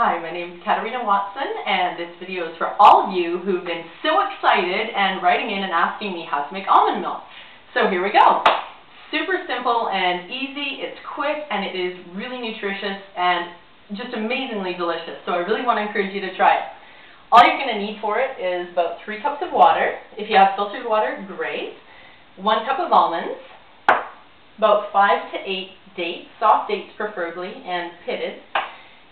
Hi, my name is Katarina Watson, and this video is for all of you who've been so excited and writing in and asking me how to make almond milk. So here we go. Super simple and easy, it's quick, and it is really nutritious and just amazingly delicious. So I really want to encourage you to try it. All you're going to need for it is about 3 cups of water. If you have filtered water, great. 1 cup of almonds, about 5 to 8 dates, soft dates preferably, and pitted,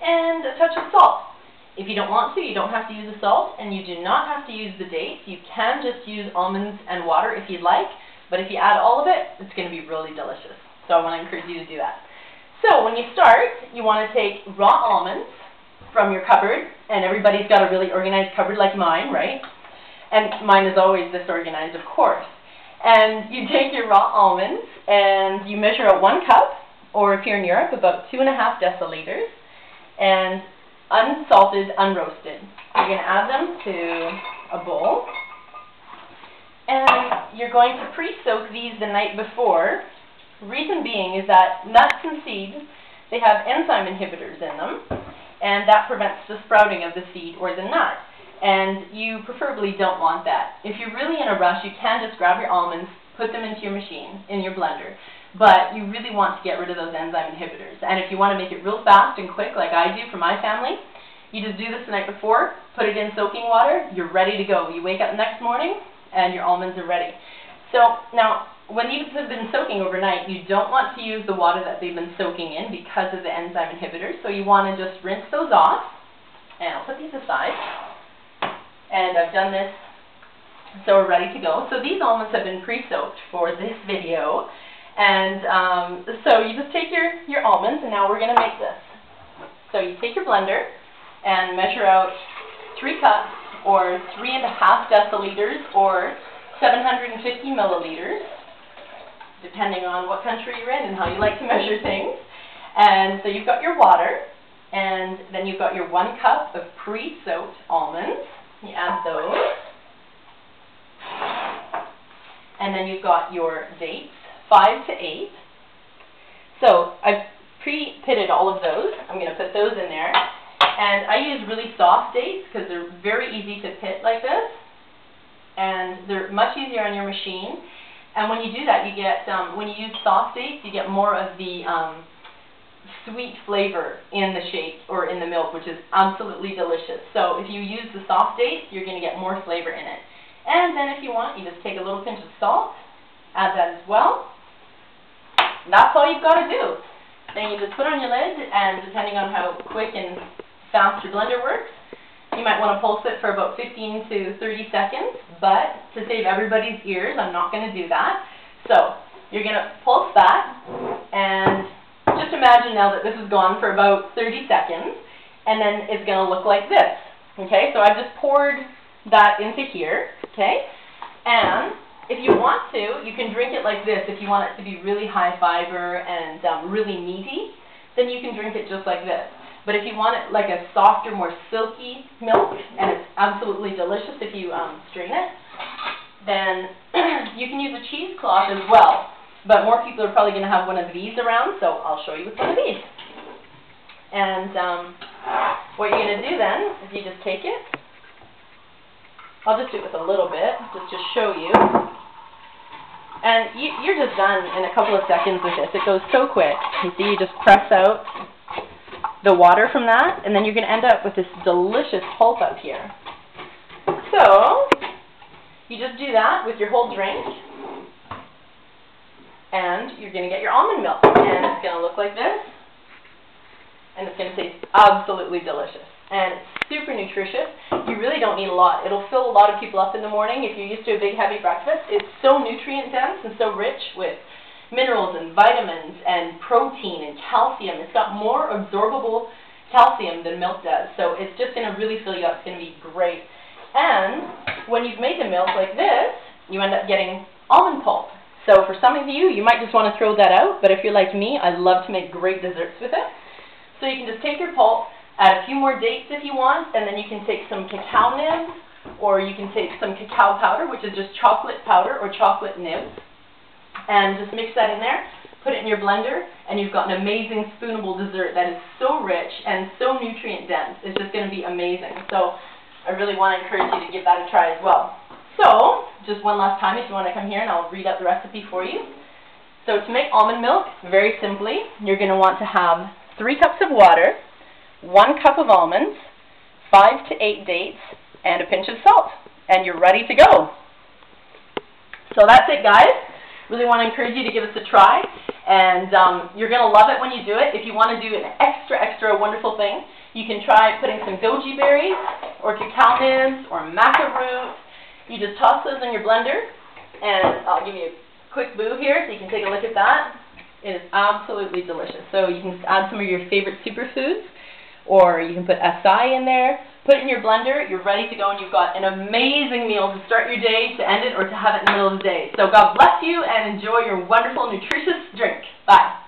and a touch of salt. If you don't want to, you don't have to use the salt, and you do not have to use the dates. You can just use almonds and water if you'd like, but if you add all of it, it's going to be really delicious. So I want to encourage you to do that. So when you start, you want to take raw almonds from your cupboard, and everybody's got a really organized cupboard like mine, right? And mine is always disorganized, of course. And you take your raw almonds, and you measure out 1 cup, or if you're in Europe, about 2.5 deciliters. And unsalted, unroasted. You're going to add them to a bowl, and you're going to pre-soak these the night before. Reason being is that nuts and seeds, they have enzyme inhibitors in them, and that prevents the sprouting of the seed or the nut. And you preferably don't want that. If you're really in a rush, you can just grab your almonds, put them into your machine, in your blender. But you really want to get rid of those enzyme inhibitors. And if you want to make it real fast and quick, like I do for my family, you just do this the night before, put it in soaking water, you're ready to go. You wake up the next morning, and your almonds are ready. So, now, when these have been soaking overnight, you don't want to use the water that they've been soaking in because of the enzyme inhibitors. So you want to just rinse those off. And I'll put these aside. And I've done this, so we're ready to go. So these almonds have been pre-soaked for this video. And so you just take your almonds, and now we're going to make this. So you take your blender and measure out 3 cups, or 3.5 deciliters, or 750 milliliters, depending on what country you're in and how you like to measure things. And so you've got your water, and then you've got your 1 cup of pre-soaked almonds. You add those. And then you've got your dates. 5 to 8. So I've pre-pitted all of those. I'm going to put those in there. And I use really soft dates because they're very easy to pit like this. And they're much easier on your machine. And when you do that, you get, when you use soft dates, you get more of the sweet flavor in the shake or in the milk, which is absolutely delicious. So if you use the soft dates, you're going to get more flavor in it. And then if you want, you just take a little pinch of salt, add that as well. And that's all you've got to do. Then you just put on your lid, and depending on how quick and fast your blender works, you might want to pulse it for about 15 to 30 seconds, but to save everybody's ears, I'm not going to do that. So you're going to pulse that, and just imagine now that this has gone for about 30 seconds, and then it's going to look like this. Okay, so I've just poured that into here, okay, and if you want to, you can drink it like this. If you want it to be really high fiber and really meaty, then you can drink it just like this. But if you want it like a softer, more silky milk, and it's absolutely delicious if you strain it, then you can use a cheesecloth as well. But more people are probably going to have one of these around, so I'll show you with one of these. And what you're going to do then is you just take it. I'll just do it with a little bit, just to show you. And you're just done in a couple of seconds with this. It goes so quick. You see, you just press out the water from that, and then you're going to end up with this delicious pulp up here. So, you just do that with your whole drink, and you're going to get your almond milk. And it's going to look like this, and it's going to taste absolutely delicious. And it's super nutritious. You really don't need a lot. It'll fill a lot of people up in the morning if you're used to a big heavy breakfast. It's so nutrient dense and so rich with minerals and vitamins and protein and calcium. It's got more absorbable calcium than milk does. So it's just going to really fill you up. It's going to be great. And when you've made the milk like this, you end up getting almond pulp. So for some of you, you might just want to throw that out. But if you're like me, I love to make great desserts with it. So you can just take your pulp, add a few more dates if you want, and then you can take some cacao nibs, or you can take some cacao powder, which is just chocolate powder or chocolate nibs, and just mix that in there. put it in your blender, and you've got an amazing spoonable dessert that is so rich and so nutrient dense. It's just going to be amazing. So I really want to encourage you to give that a try as well. So, just one last time if you want to come here and I'll read out the recipe for you. So to make almond milk, very simply, you're going to want to have 3 cups of water, 1 cup of almonds, 5 to 8 dates, and a pinch of salt. And you're ready to go. So that's it, guys. Really want to encourage you to give us a try. And you're going to love it when you do it. If you want to do an extra wonderful thing, you can try putting some goji berries or cacao nibs or maca root. You just toss those in your blender, and I'll give you a quick boo here so you can take a look at that. It is absolutely delicious. So you can add some of your favorite superfoods, or you can put acai in there. Put it in your blender, you're ready to go, and you've got an amazing meal to start your day, to end it, or to have it in the middle of the day. So God bless you, and enjoy your wonderful, nutritious drink. Bye.